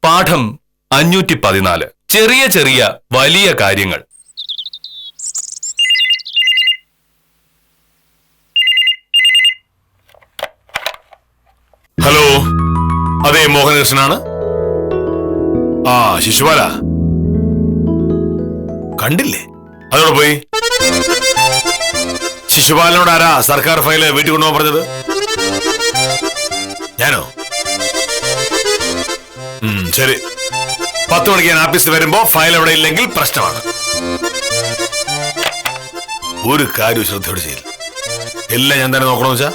പാഠം 514. ചെറിയ ചെറിയ വലിയ കാര്യങ്ങൾ. ഹലോ, അതെ മോഹനകൃഷ്ണനാണ്. ആ, ശിശുപാല കണ്ടില്ലേ? അതോടെ പോയി. ശിശുപാലനോട് ആരാ സർക്കാർ ഫയല് വീട്ടിൽ കൊണ്ടുപോകാൻ പറഞ്ഞത്? ഞാനോ? ശരി, 10 മണിക്ക് ഞാൻ ഓഫീസിൽ വരുമ്പോ ഫയൽ എവിടെ ഇല്ലെങ്കിൽ പ്രശ്നമാണ്. ഒരു കാര്യം ശ്രദ്ധയോടെ ചെയ്യില്ല. എല്ലാം ഞാൻ തന്നെ നോക്കണമെന്ന് വെച്ചാ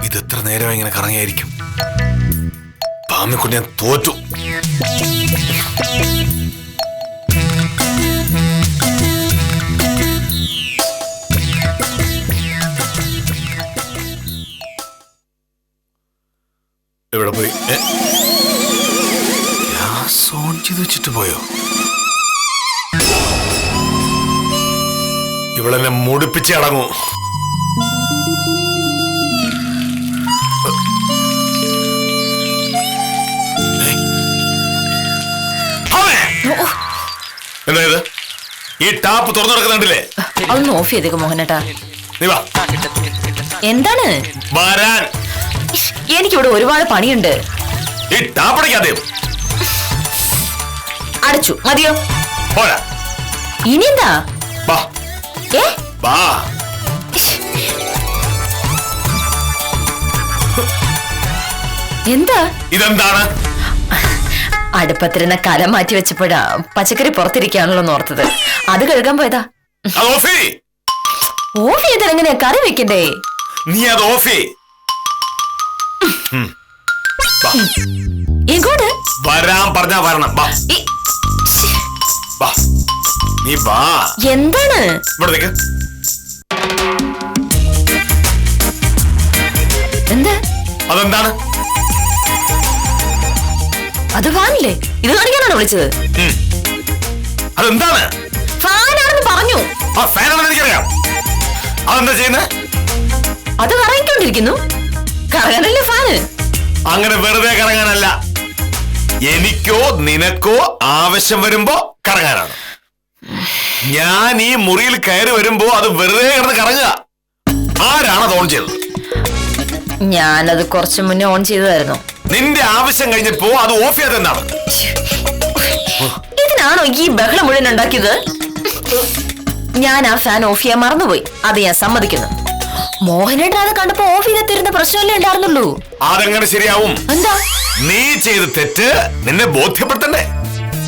ഇതെത്ര നേരം ഇങ്ങനെ കറങ്ങിയായിരിക്കും? പാമ്മിക്കൊണ്ട് ഞാൻ തോറ്റു. എവിടെ പോയി? ഗ്യാസ് ഓൺ ചെയ്ത് വെച്ചിട്ട് പോയോ? ഇവളെന്നെ മുടിപ്പിച്ച് അടങ്ങൂ. എന്താ ഇത്? ഈ ടാപ്പ് തുറന്നു നടക്കുന്നുണ്ടല്ലേ? അതൊന്ന് ഓഫ് ചെയ്തേക്ക് മോഹനേട്ടാ. നീ വാ. എന്താണ്? വരാൻ. എനിക്കിവിടെ ഒരുപാട് പണിയുണ്ട്. ഈ ടാപ്പ് അടയ്ക്കാതെ. അടച്ചു, മതിയോ? പോരാ. ഇനി എന്താ? വാ. വാ. എന്താ ഇതെന്താണ്? അടുപ്പത്തിരുന്ന കലം മാറ്റി വെച്ചപ്പോഴാ പച്ചക്കറി പുറത്തിരിക്കാണല്ലോ ഓർത്തത്. അത് കഴുകാൻ പോയതാ. ഓഫ് ചെയ്താൽ എങ്ങനെയാ കറി വെക്കണ്ടേ? നീ അത് ഓഫ്. എങ്ങോട്ട് വരാൻ പറഞ്ഞാ വരണം. നീ വാ. എന്താണ്? ഇവിടെ എന്താ? അതെന്താണ്? അത് ഫാനില്ലേ? ഇത് കാണിക്കാനാണോ വിളിച്ചത്? അതെന്താണ്? ഫാനാണെന്ന് പറഞ്ഞു. ആ ഫാനാണെന്ന് എനിക്കറിയാം. അതെന്താ ചെയ്യുന്നത്? അത് കറങ്ങിക്കൊണ്ടിരിക്കുന്നു. കറങ്ങാനല്ലേ ഫാന്? അങ്ങനെ വെറുതെ കറങ്ങാനല്ല. എനിക്കോ നിനക്കോ ആവശ്യം വരുമ്പോ കറങ്ങാനാണ്. ഞാൻ ഈ മുറിയിൽ കയറി വരുമ്പോ അത് വെറുതെ കിടന്ന് കറങ്ങുക. ആരാണ് അത് ഓൺ ചെയ്തത്? ഞാനത് കുറച്ചു മുന്നേ ഓൺ ചെയ്തതായിരുന്നു. നിന്റെ ആവശ്യം കഴിഞ്ഞപ്പോ അത് ഓഫ് ചെയ്തത് എന്താണ്? ഇതിനാണോ ഈ ബഹളം മുഴുവൻ ഉണ്ടാക്കിയത്? ഞാൻ ആ ഫാൻ ഓഫ് ചെയ്യാൻ മറന്നുപോയി. അത് ഞാൻ സമ്മതിക്കുന്നു. മോഹനേട്ടൻ അത് കണ്ടപ്പോ ഓഫ് ചെയ്തെത്തിരുന്ന പ്രശ്നമല്ലേ ഉണ്ടായിരുന്നുള്ളൂ. അതെങ്ങനെ ശരിയാവും? എന്താ? നീ ചെയ്ത തെറ്റ് നിന്നെ ബോധ്യപ്പെടുത്തണ്ടേ?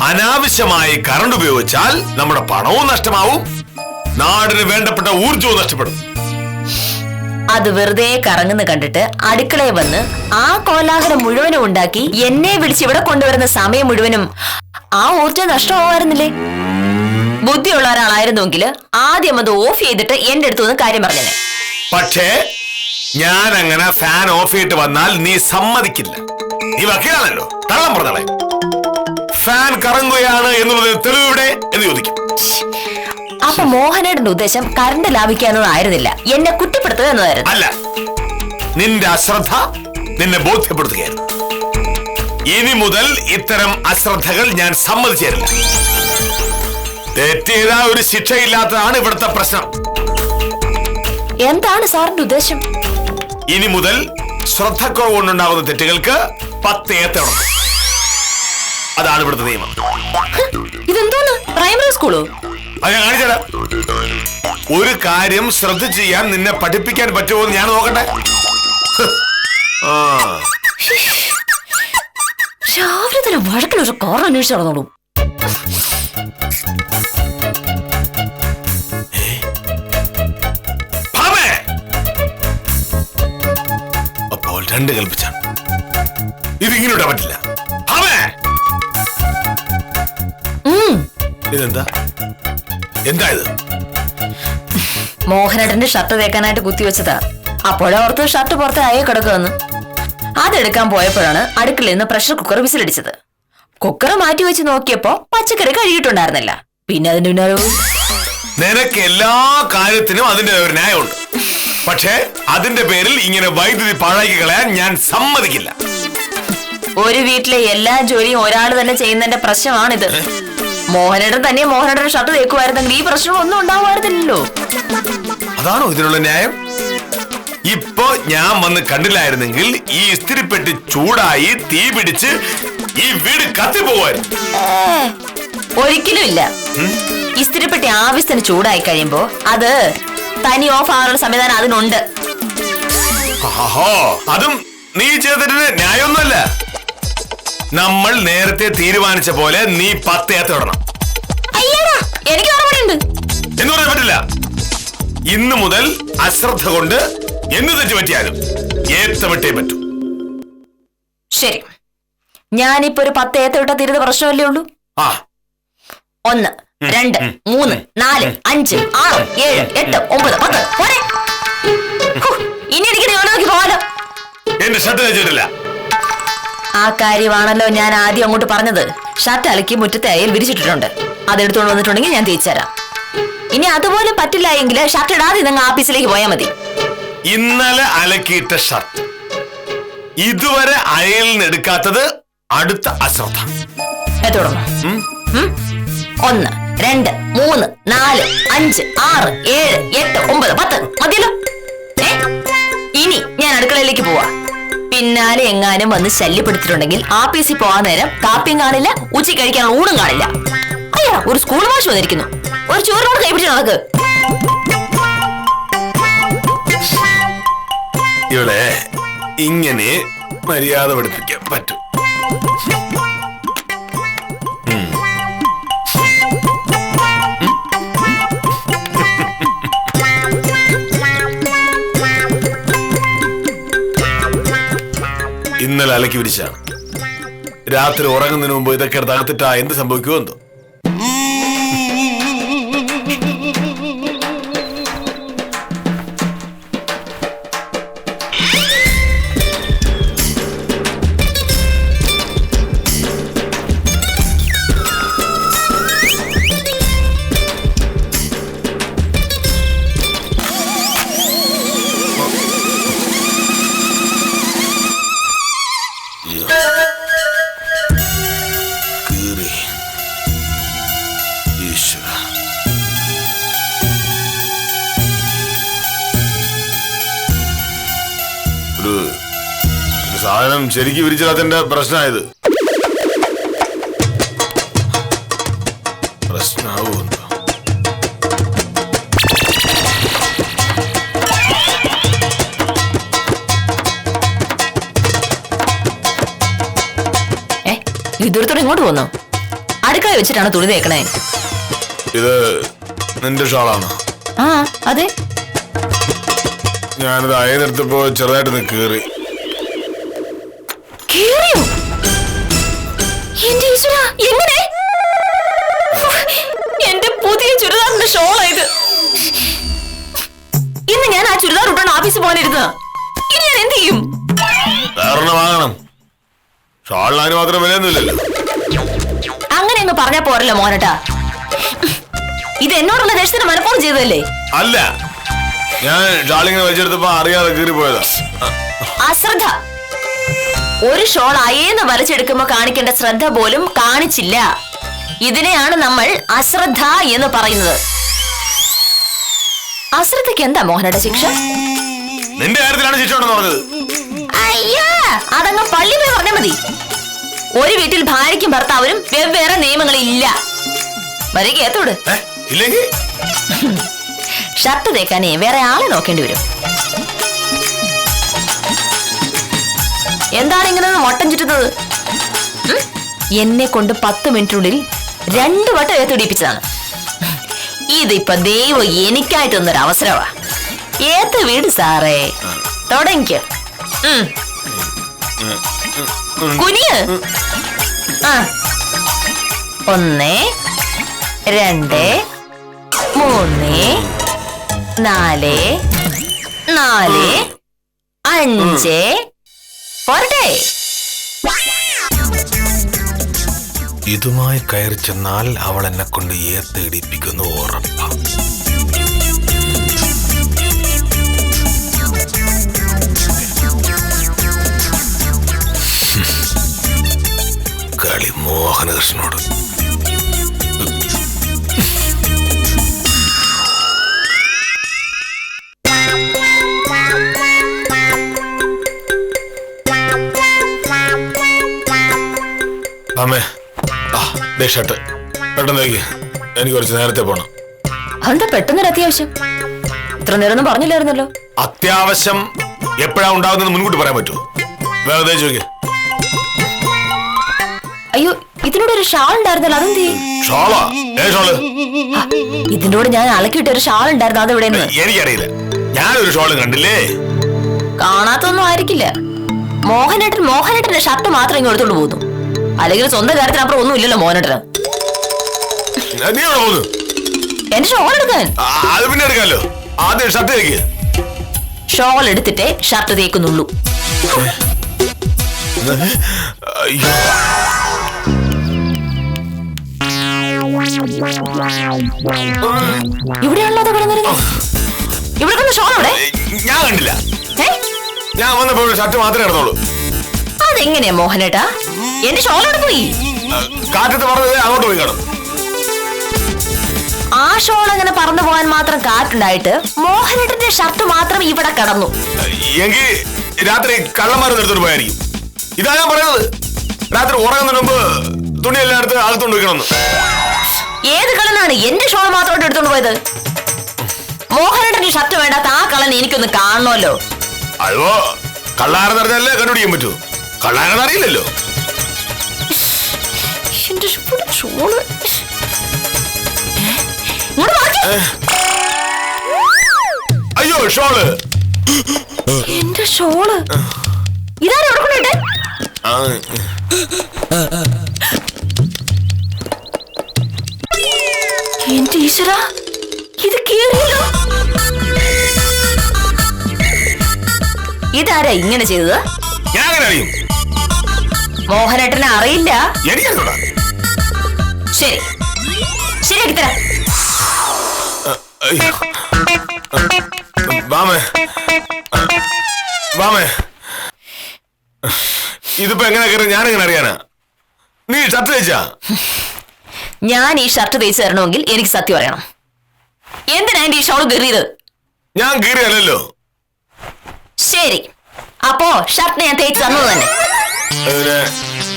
അനാവശ്യമായി കറണ്ട് ഉപയോഗിച്ചാൽ നമ്മുടെ പണവും നഷ്ടമാവും, നാടിന് വേണ്ടപ്പെട്ട ഊർജവും നഷ്ടപ്പെടും. അത് വെറുതെ കറങ്ങുന്ന കണ്ടിട്ട് അടുക്കളയിൽ വന്ന് ആ കോലാഹലം മുഴുവനും ഉണ്ടാക്കി എന്നെ വിളിച്ച് ഇവിടെ കൊണ്ടുവരുന്ന സമയം മുഴുവനും ആ ഊർജം നഷ്ടമാവായിരുന്നില്ലേ? ബുദ്ധിയുള്ള ഒരാളായിരുന്നെങ്കിൽ ആദ്യം അത് ഓഫ് ചെയ്തിട്ട് എന്റെ അടുത്ത് നിന്ന് കാര്യം പറഞ്ഞേ. പക്ഷേ ഞാൻ അങ്ങനെ ഫാൻ ഓഫ് ചെയ്തിട്ട് വന്നാൽ നീ സമ്മതിക്കില്ല. നീ വക്കീലാണല്ലോ, തള്ളം പറഞ്ഞാളെ. ഫാൻ കറങ്ങുകയാണ് എന്നുള്ളത് തെളിവിടെ എന്ന് ചോദിക്കും. അപ്പൊ മോഹനേട്ടന്റെ ഉദ്ദേശം കറണ്ട് ലാഭിക്കാന്നതായിരുന്നില്ല, എന്നെ കുറ്റപ്പെടുത്തുക എന്നതായിരുന്നു. അല്ല, നിന്റെ അശ്രദ്ധ നിന്നെ ബോധ്യപ്പെടുത്തുകയായിരുന്നു. ഇനി മുതൽ ഇത്തരം അശ്രദ്ധകൾ ഞാൻ സമ്മതിച്ചു തരില്ല. തെറ്റ് ചെയ്താൽ ഒരു ശിക്ഷയില്ലാത്തതാണ് ഇവിടുത്തെ പ്രശ്നം. എന്താണ് സാറിന്റെ ഉദ്ദേശം? ഇനി മുതൽ ശ്രദ്ധക്കുറവ് കൊണ്ടുണ്ടാകുന്ന തെറ്റുകൾക്ക് 10 ഏത്തണം. അതാണ് ഇവിടുത്തെ നിയമം. ഇതെന്തോന്ന്, പ്രൈമറി സ്കൂളോ? അത് ഞാൻ കാണിച്ചുതരാം. ഒരു കാര്യം ശ്രദ്ധ ചെയ്യാൻ നിന്നെ പഠിപ്പിക്കാൻ പറ്റുമോ എന്ന് ഞാൻ നോക്കട്ടെ. രാവിലെ തന്നെ വഴക്കിലൊരു കാർ അന്വേഷിച്ച് നടന്നോളൂ. അപ്പോൾ 2 കൽപ്പിച്ചാണ്. ഇതിങ്ങനെ ഇടാൻ പറ്റില്ല. ഇതെന്താ? എന്താ ഇത്? മോഹനേട്ടന്റെ ഷർട്ട് തേക്കാനായിട്ട് കുത്തിവെച്ചതാ. അപ്പോഴോർത്ത് ഷർട്ട് പുറത്ത് അയേ കിടക്കുമെന്ന്. അതെടുക്കാൻ പോയപ്പോഴാണ് അടുക്കളയിൽ നിന്ന് പ്രഷർ കുക്കർ വിസിലടിച്ചത്. കുക്കർ മാറ്റി വെച്ച് നോക്കിയപ്പോ പച്ചക്കറി കഴുകിയിട്ടുണ്ടായിരുന്നില്ല. പിന്നെ അതിന്റെ പിന്നാലെ നിനക്ക് എല്ലാ കാര്യത്തിനും അതിന്റെ ഒരു ന്യായമുണ്ട്. പക്ഷേ അതിന്റെ പേരിൽ ഇങ്ങനെ വൈദ്യുതി പാഴാക്കി കളയാൻ ഞാൻ സമ്മതിക്കില്ല. ഒരു വീട്ടിലെ എല്ലാ ജോലിയും ഒരാൾ തന്നെ ചെയ്യുന്നതിന്റെ പ്രശ്നമാണിത്. മോഹനേട്ടൻ തന്നെ മോഹനേട്ടൻ ഷർട്ട് തേക്കുമായിരുന്നെങ്കിൽ ഈ പ്രശ്നങ്ങളൊന്നും ഉണ്ടാവുമായിരുന്നില്ലല്ലോ. അതാണോ ഇതിനുള്ള ന്യായം? ഇപ്പൊ ഞാൻ വന്ന് കണ്ടില്ലായിരുന്നെങ്കിൽ ഈ ഇസ്തിരിപ്പെട്ടി ചൂടായി തീ പിടിച്ച് ഈ വീട് കത്തിപ്പോവായിരുന്നു. ഒരിക്കലും ഇല്ല. ഇസ്തിരിപ്പെട്ടി ആവശ്യത്തിന് ചൂടായി കഴിയുമ്പോ അത് തനി ഓഫ് ആകാനുള്ള സംവിധാനം അതിനുണ്ട്. അതും നീ ചെയ്തിട്ട് ന്യായമൊന്നുമല്ല. നമ്മൾ നേരത്തെ തീരുമാനിച്ച പോലെ നീ 10 ഏത്തമിടണം. എനിക്ക് ഓർമ്മയുണ്ട് എന്ന് പറയാൻ പറ്റില്ല. ഇന്നു മുതൽ അശ്രദ്ധ കൊണ്ട് എന്ത് തെറ്റ് പറ്റിയാലും ഏത്തമിട്ടേ പറ്റൂ. ശരി, ഞാനിപ്പോ ഒരു 10 ഏത്തമിട്ടാ തീരുന്ന പ്രശ്നമല്ലേ ഉള്ളൂ. 1 2 3 4 5 6 7 8 9 10 പോരെ. ഇനി എനിക്ക് ജോലി നോക്കി പോവാലോ. എന്റെ ഷർട്ട് വെച്ചിട്ടില്ല. ആ കാര്യമാണല്ലോ ഞാൻ ആദ്യം അങ്ങോട്ട് പറഞ്ഞത്. ഷർട്ട് അലക്കി മുറ്റത്തെ അയൽ വിരിച്ചിട്ടിട്ടുണ്ട്. അതെടുത്തോണ്ട് വന്നിട്ടുണ്ടെങ്കിൽ ഞാൻ തേച്ചുതരാം. ഇനി അതുപോലെ പറ്റില്ല എങ്കിൽ ഷർട്ട് ഇടാതെ നിങ്ങൾ ആഫീസിലേക്ക് പോയാൽ മതി. ഇന്നലെ അലക്കിയിട്ട ഷർട്ട് ഇതുവരെ അയലിൽ നിന്ന് എടുക്കാത്തത് അടുത്ത അശ്രദ്ധ. തുടങ്ങും. 1 2 3 4 5 6 7 8 9 10 മതിയല്ലോ. ഇനി ഞാൻ അടുക്കളയിലേക്ക് പോവാ. പിന്നാലെ എങ്ങാനും വന്ന് ശല്യപ്പെടുത്തിട്ടുണ്ടെങ്കിൽ ആഫീസിൽ പോകാൻ നേരം കാപ്പിയും കാണില്ല, ഉച്ചയ്ക്ക് കഴിക്കാൻ ഊണും കാണില്ല. അയ്യാ, ഒരു സ്കൂൾ മാഷ് വന്നിരിക്കുന്നു. ഒരു ചോറിനോട് കൈപിടിച്ച് നടക്ക്. ഇവിടെ ഇങ്ങനെ മര്യാദ പഠിപ്പിക്കാൻ പറ്റും. ഇന്നലെ അലക്കി വിരിച്ചാണ്. രാത്രി ഉറങ്ങുന്നതിന് മുമ്പ് ഇതൊക്കെ തകർത്തിട്ടാ എന്ത് സംഭവിക്കുമോ എന്തോ. സാധനം ശരിക്കും വിരിച്ചാത്തിന്റെ പ്രശ്നമായത്. പ്രശ്നമാവുമെന്തോ. ഇതൊരുത്തോടെ ഇങ്ങോട്ട് പോന്നോ? അടുക്കള വെച്ചിട്ടാണ് തുണി തേക്കണേ. ഇത് നിന്റെ ഷാളാണോ? ആ അതെ. ഞാനിത് അയനെടുത്തപ്പോ ചെറുതായിട്ട് കീറി. എന്റെ പുതിയ ചുരിദാറിന്റെ ഷോളായത്. ഇന്ന് ഞാൻ ആ ചുരിദാർ ഇട്ടാണ് ഓഫീസിൽ പോകാനിരുന്ന. ഇനി ഞാൻ എന്ത് ചെയ്യും? വേറെ വാങ്ങണം. ഷോളിന് മാത്രം വിലയൊന്നുമില്ലല്ലോ. അങ്ങനെ അങ്ങ് പറഞ്ഞാ പോരല്ലോ മോനട്ടാ. ഇത് എന്നോടുള്ള ദേഷ്യത്തിന് മനഃപൂർവ്വം ചെയ്തതല്ലേ? അല്ല, ഞാൻ ഷാളിങ്ങനെ വലിച്ചെടുത്തപ്പോ അറിയാതെ കീറി പോയതാ. അശ്രദ്ധ. ഒരു ഷോൾ അയേന്ന് വലിച്ചെടുക്കുമ്പോ കാണിക്കേണ്ട ശ്രദ്ധ പോലും കാണിച്ചില്ല. ഇതിനെയാണ് നമ്മൾ അശ്രദ്ധ എന്ന് പറയുന്നത്. അശ്രദ്ധയ്ക്ക് എന്താ മോഹനയുടെ ശിക്ഷ? നിന്റെ കാര്യത്തിലാണ് ശിക്ഷ ഉണ്ടെന്ന് പറഞ്ഞത്. അയ്യാ, അതങ്ങ് പള്ളി പോയി പറഞ്ഞാൽ മതി. ഒരു വീട്ടിൽ ഭാര്യയ്ക്കും ഭർത്താവിനും വെവ്വേറെ നിയമങ്ങളില്ല. വരികത്തോട് ഇല്ലെങ്കിൽ ഷർട്ട് തേക്കാനേ വേറെ ആളെ നോക്കേണ്ടി വരും. എന്താണ് ഇങ്ങനെ മൊട്ടം ചുറ്റുന്നത്? എന്നെ കൊണ്ട് 10 മിനിറ്റിനുള്ളിൽ 2 വട്ടം ഏത്തിടിപ്പിച്ചതാണ്. ഇതിപ്പോ ദൈവം എനിക്കായിട്ട് തന്നൊരു അവസരമാ. ഏത്ത വീട് സാറേ, തുടങ്ങിക്കോ. കുനിയ്. 1 2 3 4 4 5 പോരട്ടെ. ഇതുമായി കയറി ചെന്നാൽ അവൾ എന്നെ കൊണ്ട് ഏത്തിടിപ്പിക്കുന്നു ഉറപ്പാ. ഷർട്ട് പെട്ടെന്ന് വയ്ക്ക്. എനിക്ക് കുറച്ച് നേരത്തെ പോണം. അതെന്താ പെട്ടെന്നൊരു അത്യാവശ്യം? ഇത്ര നേരമൊന്നും പറഞ്ഞില്ലായിരുന്നല്ലോ. അത്യാവശ്യം എപ്പോഴാ ഉണ്ടാകുന്നത് മുൻകൂട്ടി പറയാൻ പറ്റുമോ? വേറെ ചോദിക്കേ. അയ്യോ, ഇതിനോട് ഒരു ഷാൾ ഉണ്ടായിരുന്നല്ലോ, അതെന്തേ? ഷോളാ? ഷോള് ഇതിനോട് ഞാൻ അലക്കിയിട്ട ഒരു ഷാൾ ഉണ്ടായിരുന്നു, അതെവിടെ? എനിക്കറിയില്ല, ഞാനൊരു ഷോളും കണ്ടില്ലേ. കാണാത്തൊന്നും ആയിരിക്കില്ല. മോഹനേട്ടന്റെ ഷർട്ട് മാത്രം ഇങ്ങ് എടുത്തോണ്ട് പോകുന്നു. അല്ലെങ്കിൽ സ്വന്തം കാര്യത്തിനപ്പുറം ഒന്നും ഇല്ലല്ലോ മോഹനേട്ടന്. നീ എവിടെ പോകുന്നു? എന്റെ ഷോൾ എടുക്കാൻ. അത് പിന്നെ എടുക്കാമല്ലോ. ആദ്യം ഷർട്ട് തേക്ക്. ഷോൾ എടുത്തിട്ടേ ഷർട്ട് തേക്കുന്നുള്ളൂ. അയ്യോ, ഇവിടെയാണല്ലോ അത് കിടന്നിരുന്നത്. ഇവിടെ കൊണ്ട് ഷോൾ അവിടെ ഞാൻ കണ്ടില്ല. ഞാൻ വന്നപ്പോ ഷർട്ട് മാത്രമേ എടുത്തോളൂ. അതെങ്ങനെയാ മോഹനേട്ടാ? എന്റെ ഷോൾ അവിടെ പോയി. കാറ്റത്ത് പറഞ്ഞത് അങ്ങോട്ട് പോയി കാണും. ആ ഷോൾ അങ്ങനെ പറന്നു പോകാൻ മാത്രം കാറ്റുണ്ടായിട്ട് മോഹനേട്ടന്റെ ഷർട്ട് മാത്രം ഇവിടെ കിടന്നു. എങ്കിൽ രാത്രി കള്ളന്മാരെ എടുത്തോണ്ട് പോയായിരിക്കും. ഇതാ ഞാൻ പറയുന്നത്. രാത്രി ഉറങ്ങുന്നതിന് മുമ്പ് തുണി എല്ലായിടത്ത് അകത്തോണ്ട് വെക്കണമെന്ന്. ഏത് കള്ളനാണ് എന്റെ ഷോൾ മാത്രമായിട്ട് എടുത്തോണ്ട് പോയത്? മോഹനേട്ടന്റെ ഷർട്ട് വേണ്ടാത്ത ആ കള്ളൻ എനിക്കൊന്ന് കാണണമല്ലോ. അയ്യോ, കള്ളാരെന്ന് അറിഞ്ഞാലേ കണ്ടുപിടിക്കാൻ പറ്റൂ. കള്ളാരെന്ന് അറിയില്ലല്ലോ. ഷോള് അയ്യോ, ഷോള്. എന്റെ ഷോള് ഇതാരും എടുക്കണേ. എന്റെ ഈശ്വര, ഇത് കേറിയല്ലോ. ഇതാരാ ഇങ്ങനെ ചെയ്തത്? ഞാൻ അങ്ങനെ അറിയും. മോഹനേട്ടനെ അറിയില്ല. എനിക്കറിഞ്ഞൂടാ. ശരി, ശരിയാക്കി തരാം. വാമേ, വാമേ, ഇതിപ്പോ എങ്ങനെ കയറി? ഞാനെങ്ങനെ അറിയാനാ? നീ ഷർട്ട് തേച്ചാ? ഞാൻ ഈ ഷർട്ട് തേച്ച് തരണമെങ്കിൽ എനിക്ക് സത്യം അറിയണം. എന്തിനാ എന്റെ ഈ ഷോൾ കീറിയത്? ഞാൻ കീറിയല്ലോ. ശരി, അപ്പോ ഷർട്ട് ഞാൻ തേച്ച് തന്നത് തന്നെ.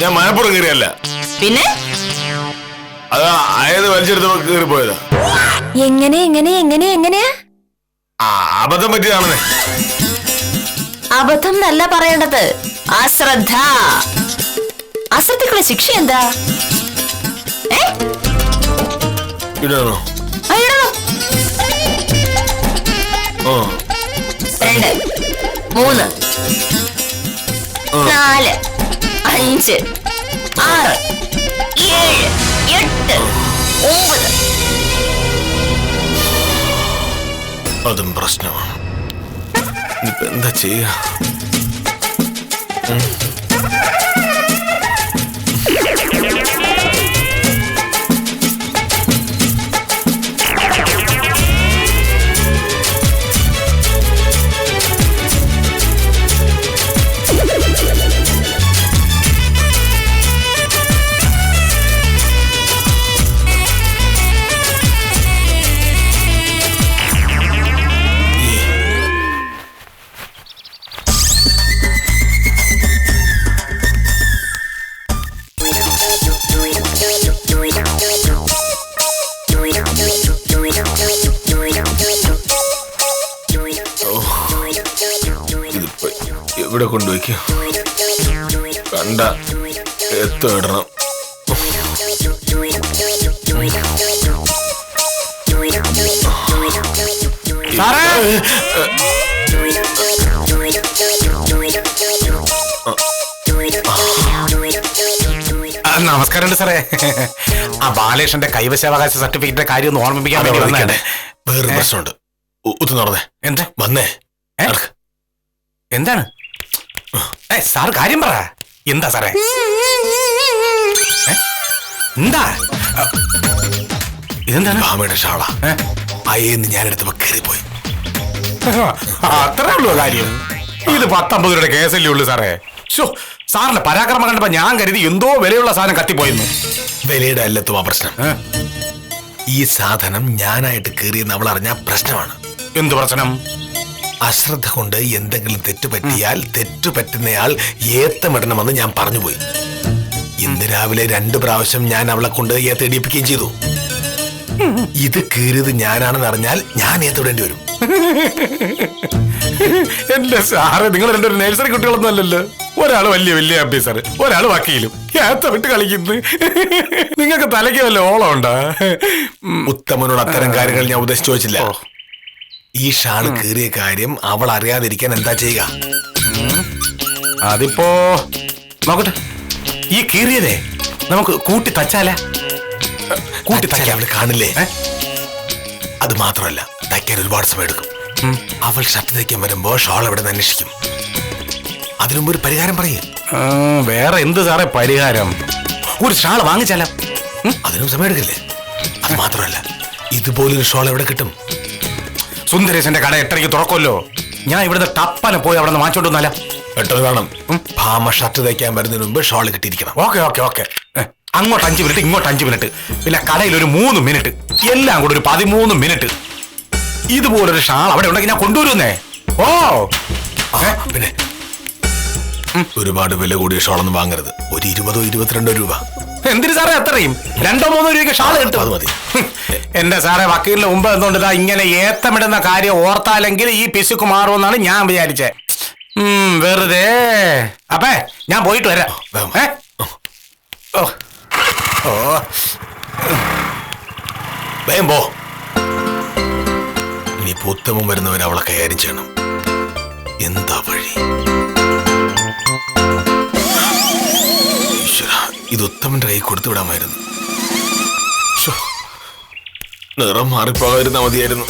ഞാൻ മനപ്പുറം കീറിയല്ല. പിന്നെ അത് ആയത് വലിച്ചെടുത്തപ്പോ കീറി പോയതാ. എങ്ങനെ എങ്ങനെ എങ്ങനെ എങ്ങനെയാ? അബദ്ധം പറ്റിയതാണെന്നേ. അബദ്ധം എന്നല്ല പറയേണ്ടത്, അശ്രദ്ധ. അശ്രദ്ധക്കുള്ള ശിക്ഷ എന്താ? ഇടണോ? ഇടണം. 2, 3, 4, 5, 6, 7, 8, 9. അതും പ്രശ്നമാണ്. ഇപ്പൊ എന്താ ചെയ്യുക? ഇവിടെ കൊണ്ടുവയ്ക്കും. കണ്ട എത്തിടണം. നമസ്കാരമുണ്ട് സാറേ. ആ ബാലേഷന്റെ കൈവശാവകാശ സർട്ടിഫിക്കറ്റിന്റെ കാര്യം ഒന്ന് ഓർമ്മിപ്പിക്കാൻ വേണ്ടി വന്നേ. വേറൊരു പ്രശ്നമുണ്ട്. ഒത്തു നടന്നേ. എന്താ വന്നേ? എന്താണ് സാർ? കാര്യം പറ. എന്താ സാറേ? എന്താ ഇതെന്താണ്? ഭാമയുടെ ഷാള അയ്യെന്ന് ഞാനെടുത്തപ്പോ കയറിപ്പോയി. അത്രേ ഉള്ളൂ കാര്യം. ഇത് 19 രൂപയുടെ കേസല്ലേ ഉള്ളൂ സാറേ. സാറിന്റെ പരാക്രമം കണ്ടപ്പോ ഞാൻ കരുതി എന്തോ വിലയുള്ള സാധനം കത്തിപ്പോയിരുന്നു. വിലയുടെ അല്ലത്തും ആ പ്രശ്നം. ഈ സാധനം ഞാനായിട്ട് കയറിയെന്ന് അവൾ അറിഞ്ഞ പ്രശ്നമാണ്. എന്ത് പ്രശ്നം? അശ്രദ്ധ കൊണ്ട് എന്തെങ്കിലും തെറ്റുപറ്റിയാൽ തെറ്റുപറ്റുന്നയാൾ ഏത്തമിടണമെന്ന് ഞാൻ പറഞ്ഞുപോയി. ഇന്ന് രാവിലെ 2 പ്രാവശ്യം ഞാൻ അവളെ കൊണ്ട് ഏത്തടിപ്പിക്കുകയും ചെയ്തു. ഇത് കീറിയത് ഞാനാണെന്ന് അറിഞ്ഞാൽ ഞാൻ ഏത്തിടേണ്ടി വരും. എന്റെ സാറ് നിങ്ങൾ രണ്ടൊരു നഴ്സറി കുട്ടികളൊന്നും അല്ലല്ലോ. ഒരാള് വലിയ ഓഫീസർ, ഒരാള് വക്കീലും. ഏത്ത വിട്ട് കളിക്കുന്നു. നിങ്ങൾക്ക് തലയ്ക്ക് വല്ല ഓളം ഉണ്ടാ? ഉത്തമനോട് അത്തരം കാര്യങ്ങൾ ഞാൻ ഉപദേശിച്ചു വെച്ചില്ല. ഈ ഷാള് കീറിയ കാര്യം അവൾ അറിയാതിരിക്കാൻ എന്താ ചെയ്യുക? അതിപ്പോ നോക്കട്ടെ. ഈ കീറിയതേ നമുക്ക് കൂട്ടി തച്ചാലേ? കൂട്ടി തച്ചാൽ അവള് കാണില്ലേ? അത് മാത്രമല്ല, തയ്ക്കാൻ ഒരുപാട് സമയം എടുക്കും. അവൾ ഷർട്ട് തയ്ക്കാൻ വരുമ്പോ ഷാൾ എവിടെ നിന്ന് അന്വേഷിക്കും. അതിനുമ്പ് ഒരു പരിഹാരം പറയും. വേറെ എന്ത് സാറേ പരിഹാരം? ഒരു ഷാൾ വാങ്ങിച്ചാലോ? അതിനും സമയം എടുക്കില്ലേ? അത് മാത്രമല്ല, ഇതുപോലൊരു ഷാൾ എവിടെ കിട്ടും? സുന്ദരേശന്റെ കട 8:30 തുറക്കുമല്ലോ. ഞാൻ ഇവിടുന്ന് ടപ്പനെ പോയി അവിടെ നിന്ന് വാങ്ങിച്ചോണ്ട് വന്നാലോ? പെട്ടെന്ന് വേണം. ഭാമ ഷർട്ട് തയ്ക്കാൻ വരുന്നതിന് മുമ്പ് ഷാൾ കിട്ടിയിരിക്കണം. ഓക്കെ. അങ്ങോട്ട് 5 മിനിറ്റ്, ഇങ്ങോട്ട് 5 മിനിറ്റ്, പിന്നെ കടയിൽ ഒരു 3 മിനിറ്റ്, എല്ലാം കൂടെ ഒരു 13 മിനിറ്റ്. ഇതുപോലൊരു ഷാൾ അവിടെ ഉണ്ടെങ്കിൽ ഞാൻ കൊണ്ടുവരുന്നേ. ഓ പിന്നെ ഒരുപാട് വില കൂടിയ ഷാളൊന്നും വാങ്ങരുത്. ഒരു 20 22 രൂപ. എന്തിനു സാറേ അത്രയും? 2-3 രൂപയ്ക്ക് ഷാൾ കിട്ടും. അത് മതി. എന്റെ സാറേ, വക്കീലിന് മുമ്പ് എന്തുകൊണ്ടാ ഇങ്ങനെ ഏത്തമിടുന്ന കാര്യം ഓർത്താലെങ്കിൽ ഈ പിശുക്ക് മാറുമെന്നാണ് ഞാൻ വിചാരിച്ചേ. വെറുതെ. അപ്പേ ഞാൻ പോയിട്ട് വരാം. വേഗം പോ. ഇനി ഉത്തമം വരുന്നവരെ അവളെ കൈകാര്യം ചെയ്യണം. എന്താ വഴി? ഇത് ഉത്തമന്റെ കൈ കൊടുത്തു വിടാമായിരുന്നു. നിറം മാറിപ്പോകാതിരുന്നാ മതിയായിരുന്നു.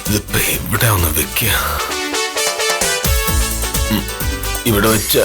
ഇതിപ്പോ ഇവിടെ ഒന്ന് വെക്കുക. ഇവിടെ വെച്ച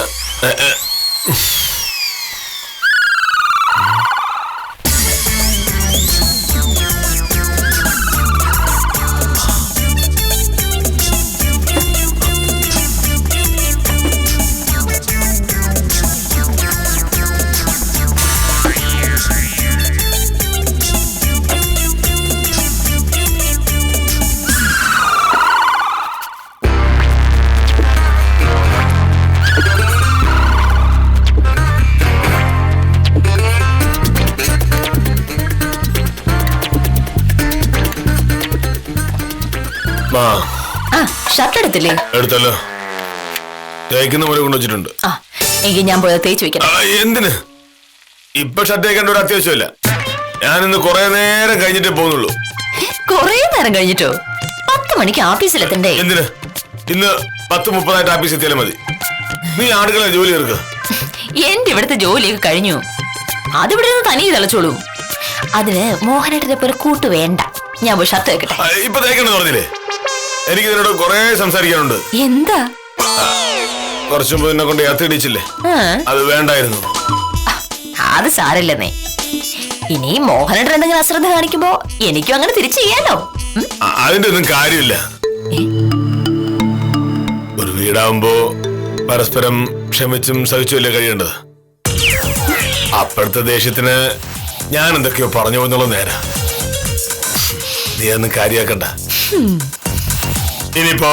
ഷർട്ട് എടുത്തില്ലേ? എടുത്തല്ലോ. തേക്കുന്ന പോലെ കൊണ്ടുവച്ചിട്ടുണ്ട്. എങ്കിൽ ഞാൻ പോയത് തേച്ച് വെക്കണം. എന്തിന്? ഇപ്പൊ ഷർട്ട് തേക്കേണ്ട ഒരു അത്യാവശ്യമില്ല. ഞാൻ ഇന്ന് കുറെ നേരം കഴിഞ്ഞിട്ടേ പോകുന്നുള്ളൂ. കൊറേ നേരം കഴിഞ്ഞിട്ടോ? 10 മണിക്ക് ഓഫീസിലെത്തണ്ടേ? എന്തിന്? ഇന്ന് 10:30 ഓഫീസിൽ എത്തിയാലും മതി. നീ ആടുകളെ ജോലി എടുക്ക. എന്റെ ഇവിടുത്തെ ജോലിയൊക്കെ കഴിഞ്ഞു. അതിവിടെ നിന്ന് തനിയെ തിളച്ചോളൂ. അതിന് മോഹനേട്ടനെ പോലെ കൂട്ട് വേണ്ട. ഞാൻ പോയി ഷർട്ട് വെക്കട്ടെ. ഇപ്പൊ തേക്കണെന്ന് പറഞ്ഞില്ലേ? എനിക്ക് ഇതിനോട് കുറെ സംസാരിക്കാനുണ്ട്. എന്താ? കുറച്ചു മുമ്പ് എന്നെ കൊണ്ട് യാത്രയിടിച്ചില്ലേ? അത് വേണ്ടായിരുന്നു. അത് സാരല്ലെന്നേ. ഇനി മോഹനേട്ടൻ എന്തെങ്കിലും അശ്രദ്ധ കാണിക്കുമ്പോ എനിക്കും അങ്ങനെ തിരിച്ചു ചെയ്യാലോ. അതിന്റെ ഒന്നും കാര്യമില്ല. ഒരു വീടാവുമ്പോ പരസ്പരം ക്ഷമിച്ചും സഹിച്ചുമല്ലേ കഴിയേണ്ടത്. അപ്പോഴത്തെ ദേഷ്യത്തിന് ഞാൻ എന്തൊക്കെയോ പറഞ്ഞു എന്നുള്ള നേരാ. നീ ഒന്നും കാര്യാക്കണ്ട. ഇനിയിപ്പോ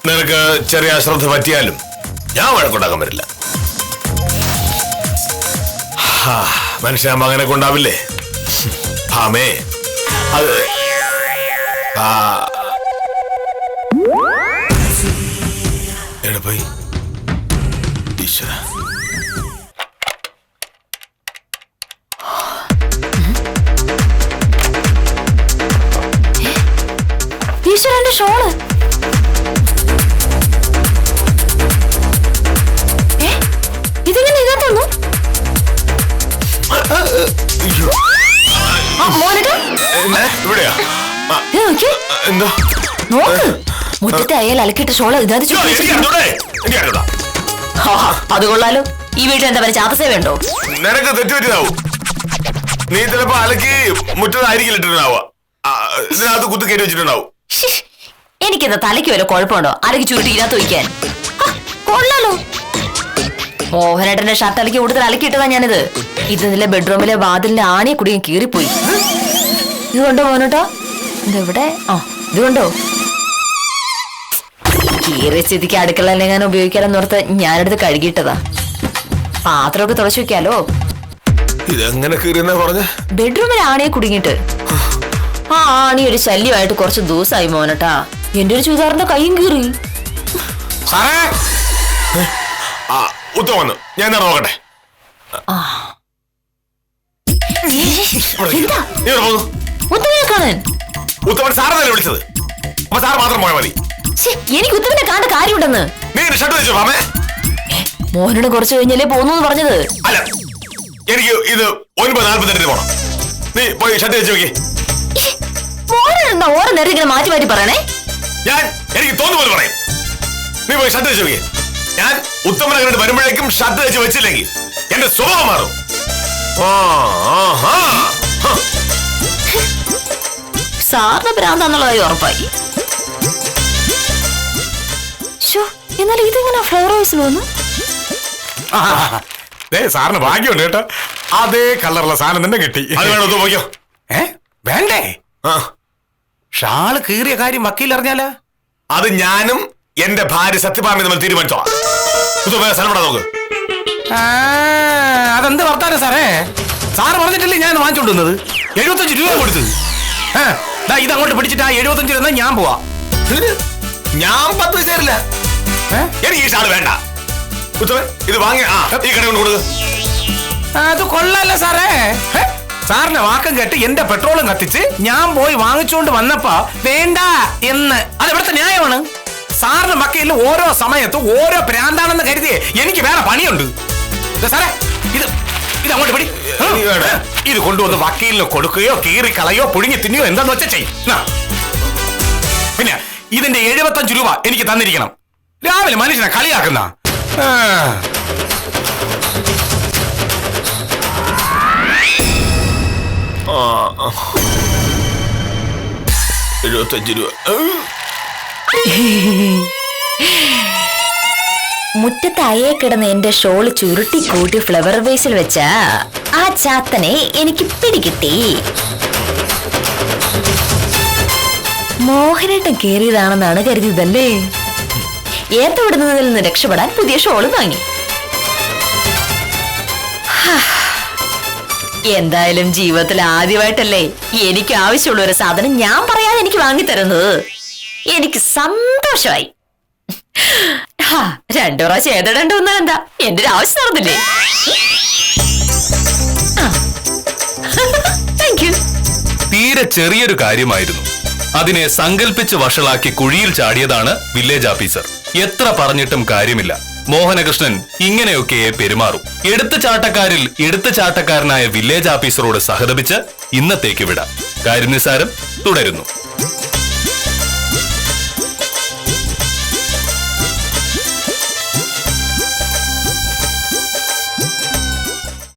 നിനക്ക് ചെറിയ അശ്രദ്ധ പറ്റിയാലും ഞാൻ വഴക്കുണ്ടാക്കാൻ വരില്ല. മനുഷ്യൻ അങ്ങനെ കൊണ്ടാവില്ലേ? ഭാമേ, അത് എവിടെ പോയി? ഈശ്വര, ഈശ്വരന്റെ ഷോള്. ഇതിങ്ങനെ ഇതിനകത്തൊന്നു ഇവിടെയാ? എന്താ നോക്ക്, മുറ്റത്തെ അയ്യാൽ അലക്കിട്ട ഷോള് ഇതിനകത്ത്. അത് കൊള്ളാലോ. ഈ വീട്ടിൽ എന്താ പറയുക, ചാത്തസേവയുണ്ടോ? നിനക്ക് തെറ്റുപറ്റിയതാവും. നീ ചിലപ്പോ അലക്കി മുറ്റത്തായിരിക്കും ഇട്ടിട്ടുണ്ടാവുക. ഇതിനകത്ത് കുത്തി കയറ്റി വെച്ചിട്ടുണ്ടാവും. എനിക്കെന്താ തലയ്ക്ക് വല്ല കുഴപ്പമുണ്ടോ? അലക്കി ചുരുട്ടി ഇതിനകത്ത് വയ്ക്കാൻ കൊള്ളാലോ. മോഹനേട്ടന്റെ ഷർട്ട് അലക്കി കൂടുതൽ അലക്കിയിട്ടതാ ഞാനിത്. ഇതിലെ ബെഡ്റൂമിലെ വാതിലിന്റെ ആണിയെ കൂടി കീറിപ്പോയി. ഇത് കൊണ്ടോ മോനോട്ടോ? ഇതെവിടെ? ആ ഇത് കൊണ്ടോ? കീറിയ സ്ഥിതിക്ക് അടുക്കള ഞാൻ ഉപയോഗിക്കാനെന്ന് ഓർത്ത് ഞാനെടുത്ത് കഴുകിയിട്ടതാ. പാത്രമൊക്കെ തുളച്ചു വെക്കാലോ. ഇതെങ്ങനെ കീറിയെന്നാ പറഞ്ഞ? ബെഡ്റൂമിൽ ആണിയെ കുടുങ്ങിട്ട്. ആ ആണി ഒരു ശല്യമായിട്ട് കുറച്ച് ദിവസമായി മോനട്ടാ. എന്റെ ഒരു ചുരിദാറിന്റെ കൈയും കീറി. സാറേ ഉത്തമ വന്നു, ഞാൻ എന്താ നോക്കട്ടെ. എന്താ നീ എവിടെ പോകുന്നു? ഉത്തമനെ കാണാൻ? ഉത്തമൻ സാറല്ലേ വിളിച്ചത്? അപ്പൊ സാർ മാത്രം പോയാൽ മതി. എനിക്ക് ഉത്തമനെ കാണേണ്ട കാര്യമുണ്ടെന്ന്. നീ ഷർട്ട് വെച്ചോ മാമേ. മോനോട് കുറച്ച് കഴിഞ്ഞല്ലേ പോന്നു പറഞ്ഞത്. അല്ല, എനിക്ക് ഇത് 9:42 പോണം. നീ പോയി ഷർട്ട് വെച്ച് നോക്കി. മോനെന്താ ഓരോ നേരം ഇങ്ങനെ മാറ്റി മാറ്റി പറയണേ? ഞാൻ എനിക്ക് തോന്നുപോലെ പറയും. നീ പോയി ഷർട്ട് വെച്ച് നോക്കി. ഞാൻ ഉത്തമനെ കണ്ടിട്ട് വരുമ്പോഴേക്കും ഷർട്ട് വെച്ച് വെച്ചില്ലെങ്കിൽ എന്റെ സ്വഭാവം മാറും. സാറിന് ഭ്രാന്താന്നുള്ളതായി ഉറപ്പായി. എന്നാൽ ഇതെങ്ങനെ ഫ്ലവർ ഹൗസിൽ വന്നു? സാറിന് ഭാഗ്യമുണ്ട് കേട്ടോ. അതേ കളറുള്ള സാധനം തന്നെ കിട്ടി. അത് വേണം, ഉത്തമ പോയിക്കോ. വേണ്ടേ? ഷാള് കീറിയ കാര്യം വക്കീൽ അറിഞ്ഞാലാ? അത് ഞാനും എന്റെ ഭാര്യ സത്യഭാമി നമ്മൾ തീരുമാനിച്ചോളാം. സ്ഥലം നോക്ക്. അതെന്ത് വർത്താനം സാറേ? സാറ് പറഞ്ഞിട്ടില്ലേ ഞാൻ വാങ്ങിച്ചോണ്ടുവന്നത്? 75 രൂപ കൊടുത്ത്. ഇത് അങ്ങോട്ട് പിടിച്ചിട്ട് ആ 75 രൂപ ഞാൻ പോവാ. ഞാൻ 10 പൈസ തരില്ല. എനിക്ക് ഈ ഷാള് വേണ്ട. ഇത് വാങ്ങി ഈ കട കൊണ്ട് കൊടുക്കുക. അത് കൊള്ളാല്ല സാറേ. സാറിന്റെ വാക്കം കേട്ട് എന്റെ പെട്രോളും കത്തിച്ച് ഞാൻ പോയി വാങ്ങിച്ചുകൊണ്ട് വന്നപ്പോ വേണ്ട എന്ന്. അത് ഇവിടുത്തെ ന്യായമാണ്. സാറിന്റെ മക്കയിൽ ഓരോ സമയത്തും ഓരോ പ്രാന്താണെന്ന് കരുതിയേ എനിക്ക് വേറെ പണിയുണ്ട്. സാറേ ഇത് അങ്ങോട്ട് പിടി. ഇത് കൊണ്ടുവന്ന് വക്കീലിന് കൊടുക്കുകയോ കീറിക്കളയോ പുഴുങ്ങി തിന്നുകയോ എന്താന്ന് വെച്ചാ ചെയ്യും. പിന്നെ ഇതിന്റെ 75 രൂപ എനിക്ക് തന്നിരിക്കണം. രാവിലെ മനുഷ്യനെ കളിയാക്കുന്ന. 75 രൂപ. മുറ്റത്ത് അയേ കിടന്ന് എന്റെ ഷോള് ചുരുട്ടി കൂട്ടി ഫ്ലവർ വേസിൽ വെച്ച ആ ചാത്തനെ എനിക്ക് പിടികിട്ടി. മോഹനേട്ടൻ കേറിയതാണെന്നാണ് കരുതിയതല്ലേ? ഏത്തവിടുന്നതിൽ നിന്ന് രക്ഷപ്പെടാൻ പുതിയ ഷോള് വാങ്ങി. എന്തായാലും ജീവിതത്തിൽ ആദ്യമായിട്ടല്ലേ എനിക്ക് ആവശ്യമുള്ള ഒരു സാധനം ഞാൻ പറയാതെ എനിക്ക് വാങ്ങിത്തരുന്നത്. എനിക്ക് സന്തോഷമായി. 2 പ്രാവശ്യം ഏതിടേണ്ട ഒന്നും എന്താ എന്റെ ഒരു ആവശ്യം നടന്നില്ലേ? Thank you. തീരെ ചെറിയൊരു കാര്യമായിരുന്നു. അതിനെ സങ്കല്പിച്ച് വഷളാക്കി കുഴിയിൽ ചാടിയതാണ് വില്ലേജ് ഓഫീസർ. എത്ര പറഞ്ഞിട്ടും കാര്യമില്ല. മോഹനകൃഷ്ണൻ ഇങ്ങനെയൊക്കെ പെരുമാറും. എടുത്തുചാട്ടക്കാരിൽ എടുത്തുചാട്ടക്കാരനായ വില്ലേജ് ഓഫീസറോട് സഹതപിച്ച് ഇന്നത്തേക്ക് വിടാം. കാര്യം നിസ്സാരം തുടരുന്നു.